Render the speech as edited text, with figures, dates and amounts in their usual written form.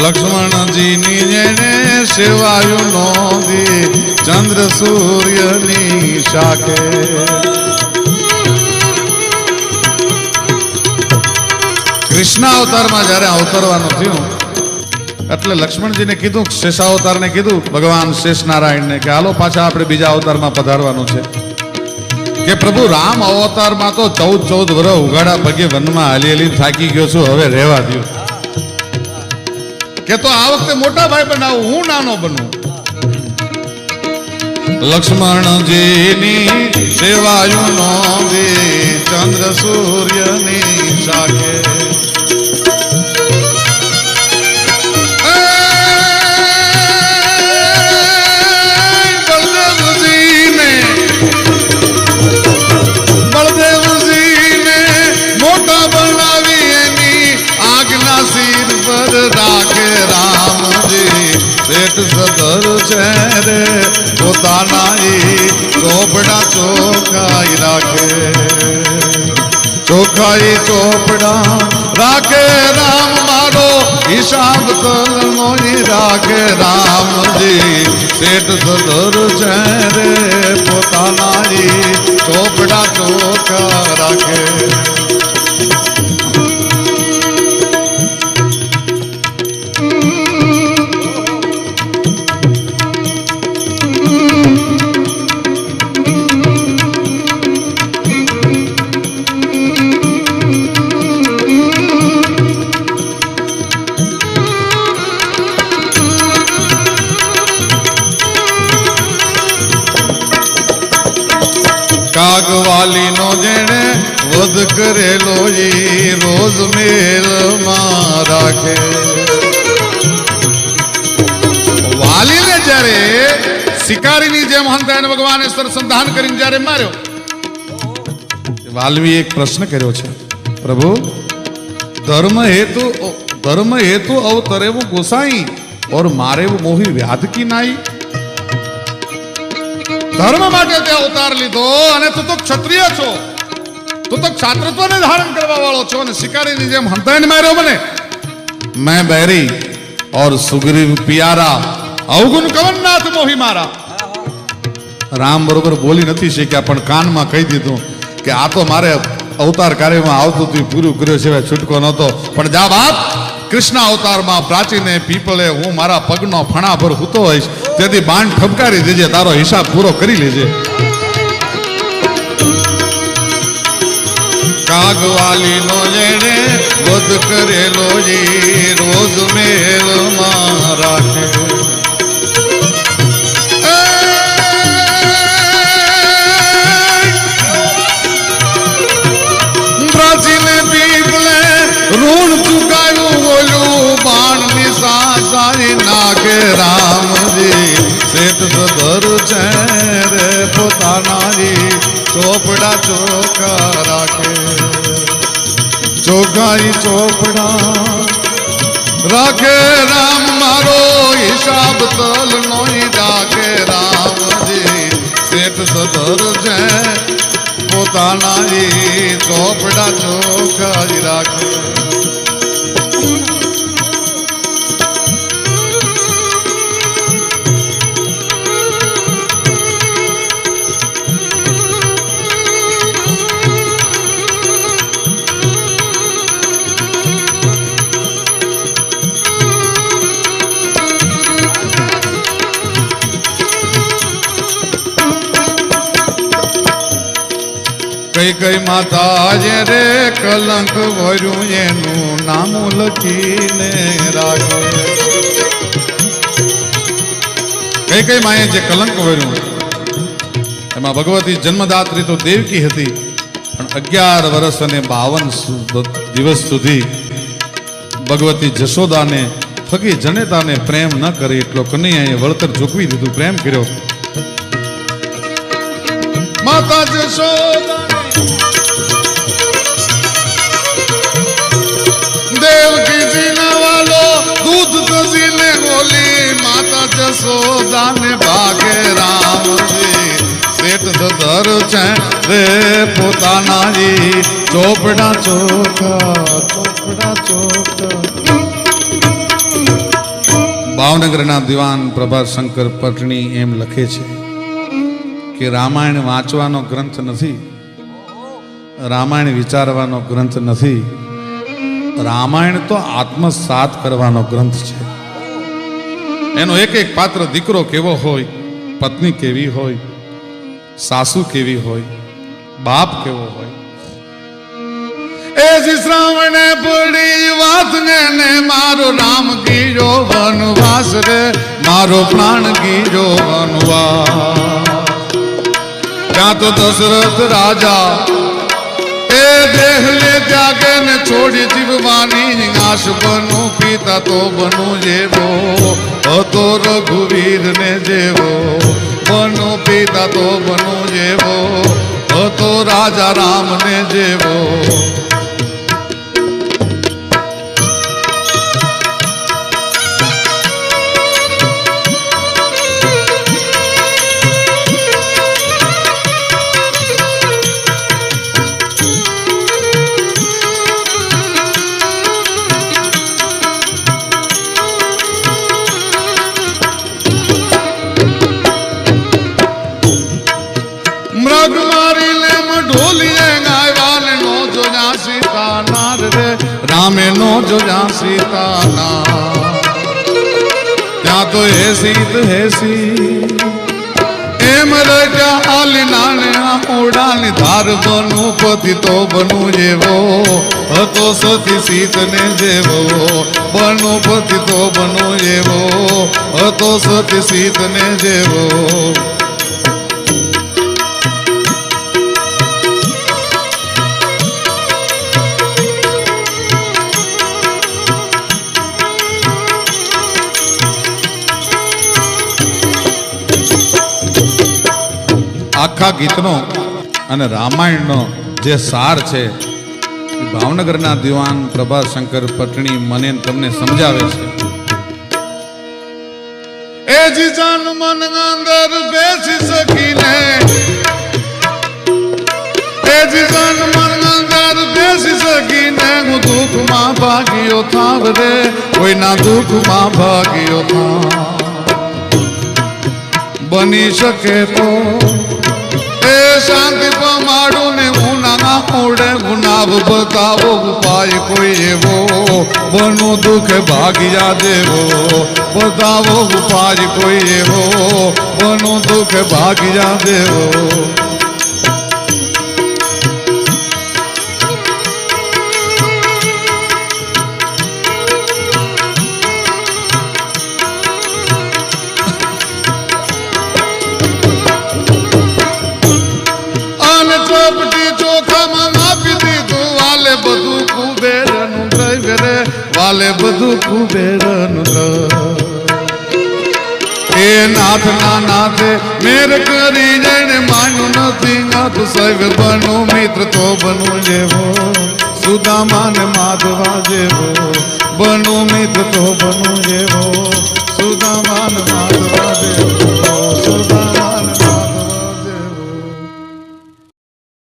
લક્ષ્મણજીની જેને સેવાયું નોંધી ચંદ્ર સૂર્યની શાખે. કૃષ્ણ અવતારમાં જયારે અવતરવાનું થયું એટલે લક્ષ્મણજીને કીધું, શેષાવતારને કીધું ભગવાન શેષ નારાયણને કે હાલો પાછા આપણે બીજા અવતારમાં પધારવાનું છે. કે પ્રભુ રામ અવતારમાં તો 14 વર્ષ ઉઘાડા પગે વનમાં હાલી થાકી ગયો છું, હવે રહેવા દો. કે તો આ વખતે મોટા ભાઈ બનાવું, હું નાનો બનું. લક્ષ્મણજીની સેવાયું નોંધી ચંદ્ર સૂર્યની શાખે. બળદેવજીને મોટા બનાવી એની આજ્ઞા શિર પર રાખે રામજી. શેઠ સદર છે રે પોતાના ચોપડા ચોખાઈ રાખે. ચોખાઈ ચોપડા રાખે રામ મારો હિસાબ તલનો રાખે રામજી. શેઠ સદર છે રે પોતાના ચોપડા ચોખા રાખે. કાગવાલી નો જેણે વધ કરેલો રોજ મેલમાં રાખે. વાલીને જ્યારે શિકારીની જેમ હંતાઈને ભગવાને સરસંધાન કરીને જ્યારે માર્યો, વાલ્મી એક પ્રશ્ન કર્યો છે, પ્રભુ ધર્મ હેતુ અવતરે वो गोसाई और मारे वो मोही व्याध की नाई. ધર્મ માટે તે અવતાર લીધો અને તું તો ક્ષત્રિય છો, તું તો ક્ષાત્રત્વને ધારણ કરવા વાળો છો અને શિકારીની જેમ હંતાઈને માર્યો મને. मैं बैरी और सुग्रीव प्यारा अवगुण कवननाथ मोही मारा. રામ બરોબર બોલી નથી શીખ્યા પણ કાનમાં કહી દીધું કે આ તો મારે અવતાર કાર્યમાં આવતું હતું, પૂરું કર્યો સિવાય છૂટકો નહોતો. પણ જા બાપ, કૃષ્ણ અવતારમાં પ્રાચીને પીપળે હું મારા પગનો ફણા પર હૂતો હોઈશ, તેથી બાણ ઠપકારી દેજે, તારો હિસાબ પૂરો કરી લેજે. કાગવાલી નો જેણે વધ કરેલો રોજ મેલમાં રાખે. પ્રાચીને પીપળે ઋણ ચુકાયું બોલ્યું, બાણ નિશા સારી નાખે રામજી. શેઠ સદર છે રે પોતાના ચોપડા ચોખા રાખે. ચોખાઈ ચોપડા રાખે રામ મારો હિસાબ તલ નો રાખે રામજી. શેઠ સદર છે પોતાના ચોપડા ચોખાઈ રાખે. કઈ કઈ માતા જે રે કલંક ભર્યું એનું નામ લખીને રાખે. કઈ કઈ માએ જે કલંક ભર્યું એમાં ભગવતી જન્મદાત્રી તો દેવકી હતી, પણ 11 વર્ષ અને 52 દિવસ સુધી ભગવતી જશોદાને ફકી જનેતાને પ્રેમ ન કરી એટલો કનૈયાએ વળતર ચૂકવી દીધું, પ્રેમ કર્યો. માતા જશોદા देवकी जी ने वालो दूध दसी ने गोली. माता जसोदा ने भागे राम जी. શેઠ સદર છે રે પોતાના ચોપડા ચોખા ચોપડા ચોખા. ભાવનગરના દિવાન પ્રભાશંકર પટણી એમ લખે છે કે રામાયણ વાંચવાનો ગ્રંથ નથી, રામાયણ વિચારવાનો ગ્રંથ નથી, રામાયણ તો આત્મસાત કરવાનો ગ્રંથ છે. એનો એક એક પાત્ર દીકરો કેવો હોય, પત્ની કેવી હોય, સાસુ કેવી હોય, બાપ કેવો હોય. એ શ્રાવણે પડી વાત ને મારો રામ ગીરો વનવાસ રે, મારો પ્રાણ ગીરો વનવાસ. ત્યાં તો દશરથ રાજા એ દેહ લે ત્યાગે ને છોડી જીવવાની આશ બનું, પિતા તો બનું જેવો હતો રઘુવીર ને જેવો, બનું પિતા તો બનું જેવો હતો રાજા રામ ને જેવો. રામે નો જોયા સીતાના, ત્યાં તો હે સીત હે સી એમ રટ્યા આલી નાને મોડાની ધાર, બનું પતિ તો બનું જેવો હતો સતી સીત ને જેવો, બનું પતિ તો બનું જેવો હતો સતી સીત ને જેવો. આખા ગીતનો અને રામાયણનો જે સાર છે એ ભાવનગરના દિવાન પ્રભાશંકર પટણી મને તમને સમજાવે છે. એ જીજાન મન અંદર બેસી શકીને, એ જીજાન મન અંદર બેસી શકીને હું દુઃખમાં ભાગ્યો થાવ રે, કોઈના દુઃખમાં ભાગ્યો થાવ. બની શકે તો શાંતિ પમાડું ને ગુના મોડે ગુનાબ બતાવો ઉપાય કોઈ એવો, બનું દુઃખ ભાગ્યા દેવો બતાવો ઉપાય કોઈ એવો, બનું દુઃખ ભાગ્યા દેવો. વાલે બધું કુબેરનું એ નાથ ના નાથે મેર કરી જઈને માન્યું નથી, નાથ સૈવ બનું મિત્ર તો બનું જેવો, સુદામા ને માધવા જેવો, બનું મિત્ર તો બનું જેવો, સુદામા ને માધવા જેવો.